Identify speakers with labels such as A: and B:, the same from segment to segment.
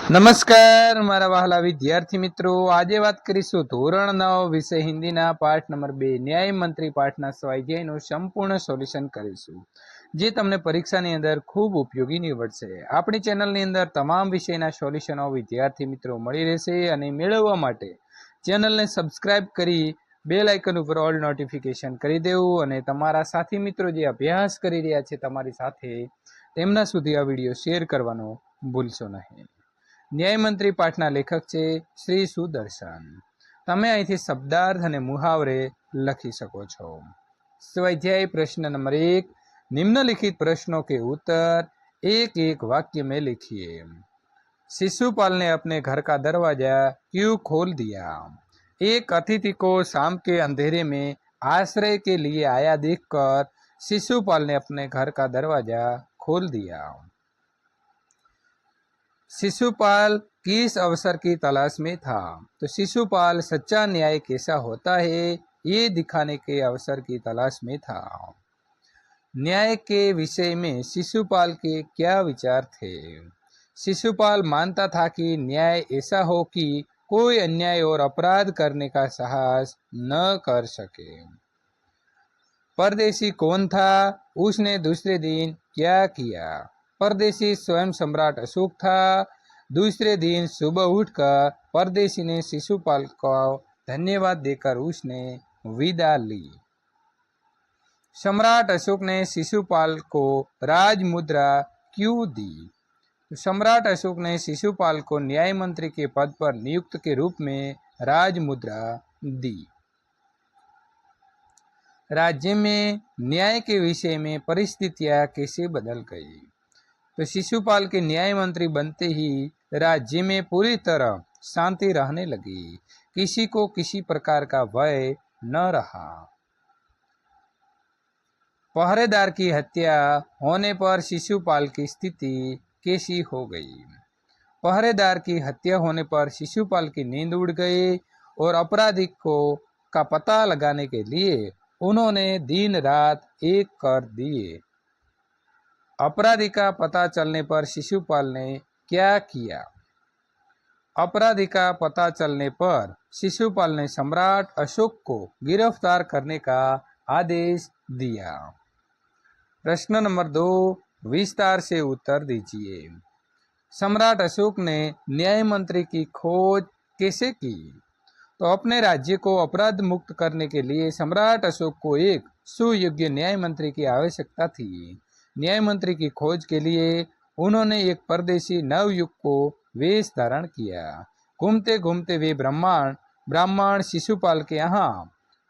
A: નમસ્કાર મારા વહાલા વિદ્યાર્થી મિત્રો, આજે વાત કરીશું ધોરણ 9 વિષય હિન્દીના પાઠ નંબર 2 ન્યાય મંત્રી પાઠના સ્વાધ્યાયનું સંપૂર્ણ સોલ્યુશન કરીશું, જે તમને પરીક્ષાની અંદર ખૂબ ઉપયોગી નીવડશે। આપણી ચેનલની અંદર તમામ વિષયના સોલ્યુશનો વિદ્યાર્થી મિત્રો મળી રહેશે અને મેળવવા માટે ચેનલને સબસ્ક્રાઇબ કરી બેલ આઇકન ઉપર ઓલ નોટિફિકેશન કરી દેવું અને તમારા સાથી મિત્રો જે અભ્યાસ કરી રહ્યા છે તમારી સાથે તેમના સુધી આ વિડીયો શેર કરવાનો ભૂલશો નહીં। ન્યાય મંત્રી પાઠના લેખક છે શ્રી સુદર્શન। તમે અહીંથી શબ્દાર્થ અને મુહાવરે લખી શકો છો। स्वाध्याय प्रश्न नंबर 1, निम्नलिखित प्रश्नों के उत्तर एक एक वाक्य में लिखिए। शिशुपाल ने अपने घर का दरवाजा क्यों खोल दिया? एक अतिथि को शाम के अंधेरे में आश्रय के लिए आया देखकर शिशुपाल ने अपने घर का दरवाजा खोल दिया। शिशुपाल किस अवसर की तलाश में था? तो शिशुपाल सच्चा न्याय कैसा होता है ये दिखाने के अवसर की तलाश में था। न्याय के विषय में शिशुपाल के क्या विचार थे? शिशुपाल मानता था कि न्याय ऐसा हो कि कोई अन्याय और अपराध करने का साहस न कर सके। परदेशी कौन था? उसने दूसरे दिन क्या किया? परदेशी स्वयं सम्राट अशोक था। दूसरे दिन सुबह उठकर परदेशी ने शिशुपाल को धन्यवाद देकर उसने विदा ली। सम्राट अशोक ने शिशुपाल को राजमुद्रा क्यों दी? सम्राट अशोक ने शिशुपाल को न्याय मंत्री के पद पर नियुक्त के रूप में राजमुद्रा दी। राज्य में न्याय के विषय में परिस्थितियां कैसे बदल गई? तो शिशुपाल के न्याय मंत्री बनते ही राज्य में पूरी तरह शांति रहने लगी। किसी को किसी प्रकार का भय न रहा। पहरेदार की हत्या होने पर शिशुपाल की स्थिति कैसी हो गई? पहरेदार की हत्या होने पर शिशुपाल की नींद उड़ गई और अपराधी का पता लगाने के लिए उन्होंने दिन रात एक कर दिए। अपराधी का पता चलने पर शिशुपाल ने क्या किया? अपराधी का पता चलने पर शिशुपाल ने सम्राट अशोक को गिरफ्तार करने का आदेश दिया। प्रश्न नंबर 2, विस्तार से उत्तर दीजिए। सम्राट अशोक ने न्याय मंत्री की खोज कैसे की? तो अपने राज्य को अपराध मुक्त करने के लिए सम्राट अशोक को एक सुयोग्य न्याय मंत्री की आवश्यकता थी। न्याय मंत्री की खोज के लिए उन्होंने एक परदेशी नवयुवक को वेश धारण किया। घूमते घूमते वे ब्राह्मण शिशुपाल के यहाँ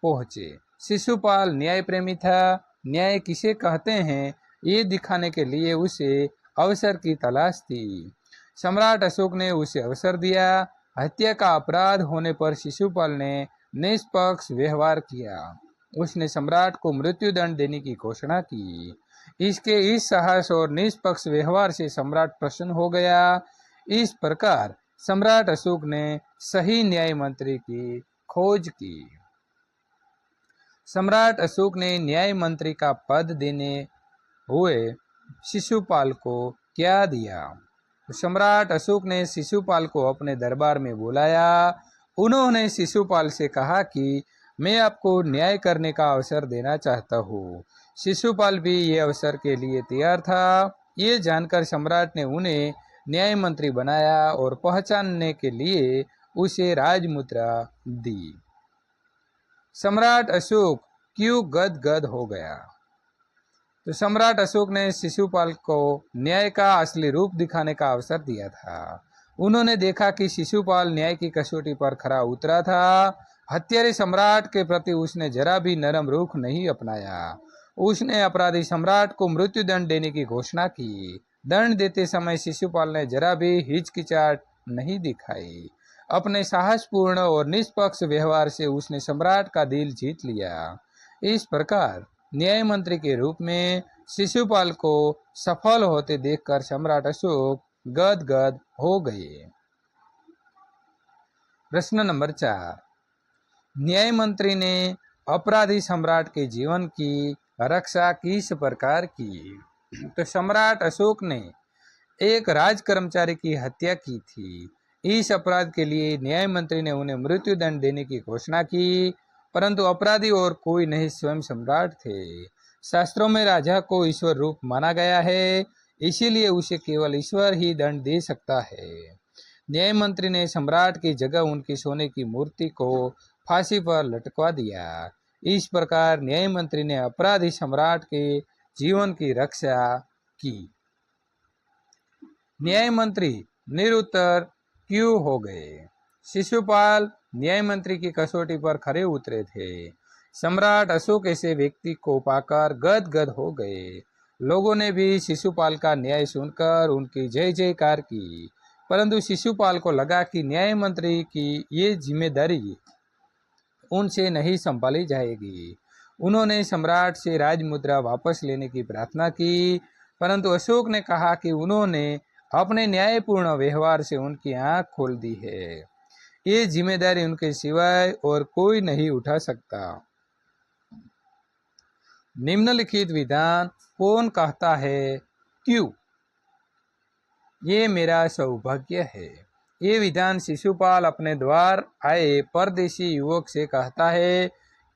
A: पहुँचे। शिशुपाल न्याय प्रेमी था। न्याय किसे कहते हैं ये दिखाने के लिए उसे अवसर की तलाश थी। सम्राट अशोक ने उसे अवसर दिया। हत्या का अपराध होने पर शिशुपाल ने निष्पक्ष व्यवहार किया। उसने सम्राट को मृत्युदंड देने की घोषणा की। इसके इस साहस और निष्पक्ष व्यवहार से सम्राट प्रसन्न हो गया। इस प्रकार सम्राट अशोक ने सही न्याय मंत्री की खोज की। सम्राट अशोक ने न्याय मंत्री का पद देने हुए शिशुपाल को क्या दिया? सम्राट अशोक ने शिशुपाल को अपने दरबार में बुलाया। उन्होंने शिशुपाल से कहा कि मैं आपको न्याय करने का अवसर देना चाहता हूँ। शिशुपाल भी ये अवसर के लिए तैयार था। ये जानकर सम्राट ने उन्हें न्याय मंत्री बनाया और पहचानने के लिए उसे राजमुद्रा दी। सम्राट अशोक क्यों गदगद हो गया? तो सम्राट अशोक ने शिशुपाल को न्याय का असली रूप दिखाने का अवसर दिया था। उन्होंने देखा कि शिशुपाल न्याय की कसौटी पर खरा उतरा था। हत्यारे सम्राट के प्रति उसने जरा भी नरम रुख नहीं अपनाया। उसने अपराधी सम्राट को मृत्युदंड देने की घोषणा की। दंड देते समय शिशुपाल ने जरा भी हिचकिचाहट नहीं दिखाई। अपने साहसपूर्ण और निष्पक्ष व्यवहार से उसने सम्राट का दिल जीत लिया। इस प्रकार न्याय मंत्री के रूप में शिशुपाल को सफल होते देखकर सम्राट अशोक गदगद हो गए। प्रश्न नंबर 4, न्याय मंत्री ने अपराधी सम्राट के जीवन की रक्षा किस प्रकार की? तो सम्राट अशोक ने एक राज कर्मचारी की हत्या की थी। इस अपराध के लिए न्याय मंत्री ने उन्हें मृत्युदंड देने की घोषणा की, परंतु अपराधी और कोई नहीं स्वयं सम्राट थे। शास्त्रों में राजा को ईश्वर रूप माना गया है, इसीलिए उसे केवल ईश्वर ही दंड दे सकता है। न्याय मंत्री ने सम्राट की जगह उनकी सोने की मूर्ति को फांसी पर लटकवा दिया। इस प्रकार न्याय मंत्री ने अपराधी सम्राट के जीवन की रक्षा की। न्याय मंत्री निरुत्तर क्यों हो गए? शिशुपाल न्याय मंत्री की कसौटी पर खरे उतरे थे। सम्राट अशोक ऐसे व्यक्ति को पाकर गदगद हो गए। लोगों ने भी शिशुपाल का न्याय सुनकर उनकी जय जयकार की, परंतु शिशुपाल को लगा कि न्याय मंत्री की ये जिम्मेदारी उनसे नहीं संभाली जाएगी। उन्होंने सम्राट से राजमुद्रा वापस लेने की प्रार्थना की, परंतु अशोक ने कहा कि उन्होंने अपने न्यायपूर्ण व्यवहार से उनकी आंख खोल दी है। ये जिम्मेदारी उनके सिवाय और कोई नहीं उठा सकता। निम्नलिखित विधान कौन कहता है? क्यों? ये मेरा सौभाग्य है। ये विधान शिशुपाल अपने द्वार आए परदेशी युवक से कहता है,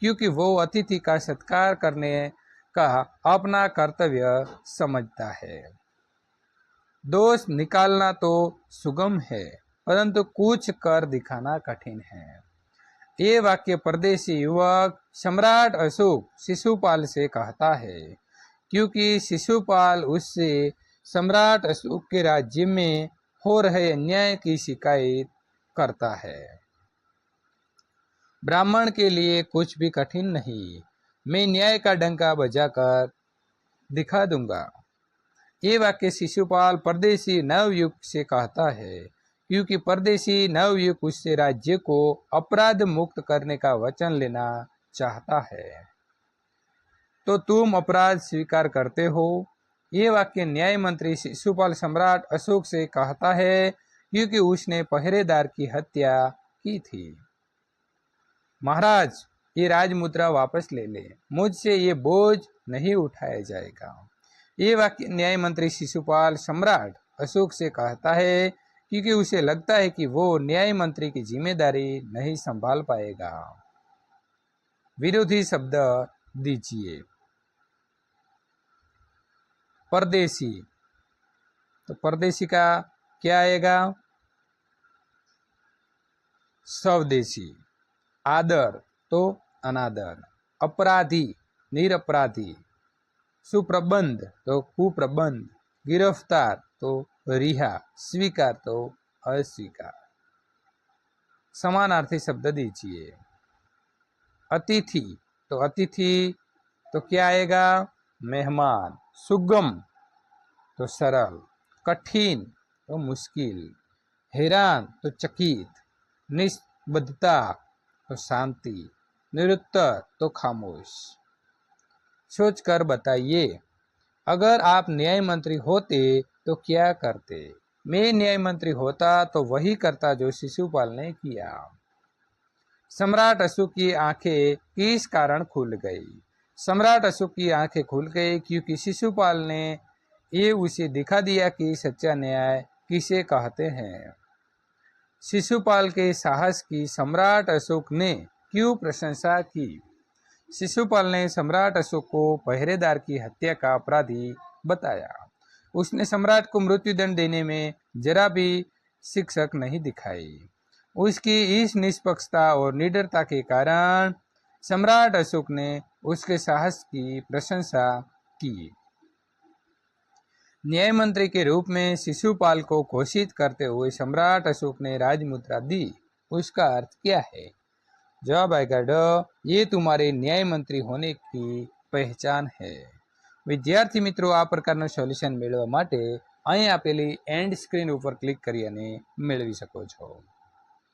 A: क्योंकि वो अतिथि का सत्कार करने का अपना कर्तव्य समझता है। दोष निकालना तो सुगम है, परंतु कुछ कर दिखाना कठिन है। ये वाक्य परदेशी युवक सम्राट अशोक शिशुपाल से कहता है, क्योंकि शिशुपाल उससे सम्राट अशोक के राज्य में हो रहे अन्याय की शिकायत करता है। ब्राह्मण के लिए कुछ भी कठिन नहीं, मैं न्याय का डंका बजाकर दिखा दूंगा। ये वाक्य शिशुपाल परदेशी नवयुग से कहता है, क्योंकि परदेशी नवयुग उससे राज्य को अपराध मुक्त करने का वचन लेना चाहता है। तो तुम अपराध स्वीकार करते हो? ये वाक्य न्याय मंत्री शिशुपाल सम्राट अशोक से कहता है, क्योंकि उसने पहरेदार की हत्या की थी। महाराज, ये राजमुद्रा वापस ले ले, मुझसे ये बोझ नहीं उठाया जाएगा। ये वाक्य न्याय मंत्री शिशुपाल सम्राट अशोक से कहता है, क्योंकि उसे लगता है कि वो न्याय मंत्री की जिम्मेदारी नहीं संभाल पाएगा। विरोधी शब्द दीजिए। परदेशी, तो परदेशी का क्या आएगा? स्वदेशी। आदर तो अनादर। अपराधी निरपराधी। सुप्रबंध तो कुप्रबंध। गिरफ्तार तो रिहा। स्वीकार तो अस्वीकार। समानार्थी शब्द दीजिए। अतिथि, तो अतिथि तो क्या आएगा? मेहमान। सुगम तो सरल। कठिन तो मुश्किल। हैरान तो चकित। निष्बद्धता तो शांति। निरुत्तर तो खामोश। सोचकर बताइए, अगर आप न्याय मंत्री होते तो क्या करते? मैं न्याय मंत्री होता तो वही करता जो शिशुपाल ने किया। सम्राट अशोक की आंखें किस कारण खुल गई? सम्राट अशोक की आंखें खुल गई क्योंकि शिशुपाल ने ये उसे दिखा दिया कि सच्चा न्याय किसे कहते हैं। शिशुपाल के साहस की सम्राट अशोक ने क्यों प्रशंसा की? शिशुपाल ने सम्राट अशोक को पहरेदार की हत्या का अपराधी बताया। उसने सम्राट को मृत्युदंड देने में जरा भी शिक्षक नहीं दिखाई। उसकी इस निष्पक्षता और निडरता के कारण सम्राट अशोक ने उसके साहस की प्रशंसा की। न्याय मंत्री के रूप में शिशुपाल को घोषित करते हुए सम्राट अशोक ने राजमुद्रा दी। उसका अर्थ क्या है? जवाब आएगा ड। ये तुम्हारे न्याय मंत्री होने की पहचान है। વિદ્યાર્થી મિત્રો, આ પ્રકારના સોલ્યુશન મેળવવા માટે અહીં આપેલી એન્ડ સ્ક્રીન ઉપર ક્લિક કરી અને મેળવી શકો છો।